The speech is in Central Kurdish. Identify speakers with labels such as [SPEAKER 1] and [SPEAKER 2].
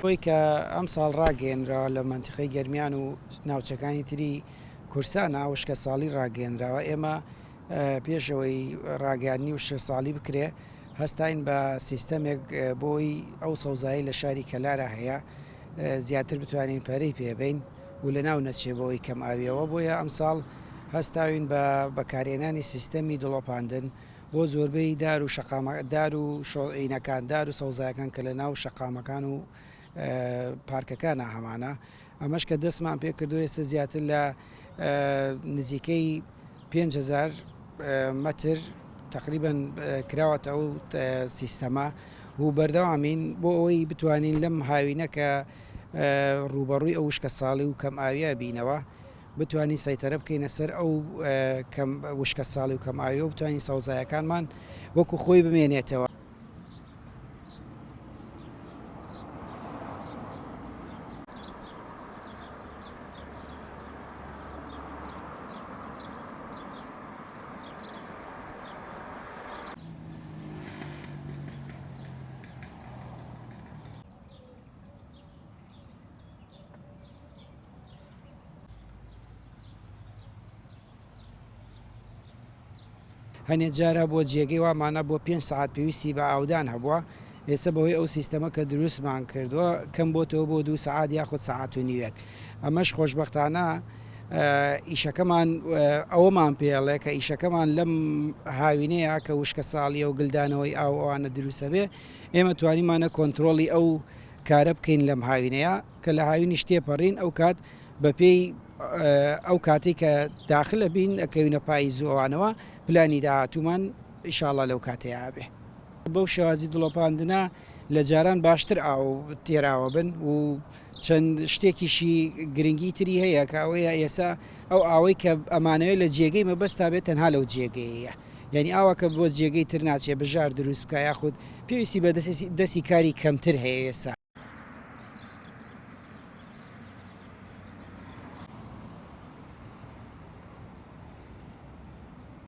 [SPEAKER 1] خۆی کە ئەم ساڵ ڕاگەێنراوە لە منتیقەی گەرمیان و ناوچەکانی تری کورسانە وشکە ساڵی ڕاگەێنراوە ئێمە پێشەوەی ڕاگەاندنی وشە ساڵی بکرێ هەستین بە سیستەمێک بۆی ئەو سەوزایی لە شاری کەلارە هەیە زیاتر بتوانین پەرەی پێبین و لە ناو نەچێبەوەی کەم ئاویەوە بۆیە ئەم ساڵ هەستاوین بە بەکارێنانی سیستەمی دڵۆپاندن بۆ زۆربەی دار و دار و شۆعینەکان دار و سەوزایەکان کە لە ناو شەقامەکان و پارکەکانە هەمانە ئەمەش کە دەستمان پێ کردو ئێستا زیاتر لە نزیکەی 5,000 مەتر تقریبان کراوەتە ئەو سیستەما و بەردەوامین بۆ ئەوەی بتوانین لەم هاوینەکە ڕوبەڕووی ئەو وشکە ساڵی و کەم ئاویە بینەوە بتوانین سەیتەرە بکەینە سەر ئەو وشکە ساڵی و کەم ئاویە و بتوانین سەوزایەکانمان وەکو خۆی بمێنێتەوە. هەنێ جارە بۆ جێگەی وامانە بۆ 5 ساعت پێویستی بە ئاودان هەبووە ئێستا بەهۆی ئەو سیستەمە کە دروستمان کردووە کەم بۆتەوە بۆ 2 سعات یاخود ساعت و نیوێک ئەمەش خۆشببختانە ئیشەکەمان ئەوەمان پێڵێ کە ئیشەکەمان لەم هاوینەیە کە وشکە ساڵیە و گلدانەوەی ئاو ئەوانە دروستە بێ ئێمە توانیمانە کۆنتترۆلی ئەو کارە بکەین لەم هاوینەیە کە لە هاوینی شتێپەڕین ئەو کات بە پێی ئەو کاتێک کە داخلە بین ئەکەوینە پای زووانەوە پلانی داهاتومان ئیشاڵە لەو کاتەیە بێ بەو شێوازی دڵۆپاندنە لە جاران باشتر ئاو تێراوە بن و چەند شتێکیشی گرنگی تری هەیە کە ئەوەیە ئێسا ئەو ئاوەی کە ئەمانەوەی لە جێگەی مەبەستا بێت تەنها لەو جێگەیە یعنی ئاوا کە بۆ جێگەی تر ناچێ بژار دروست بکە یاخود پێویستی بە دەستی کاری کەمتر هەیە ئێسا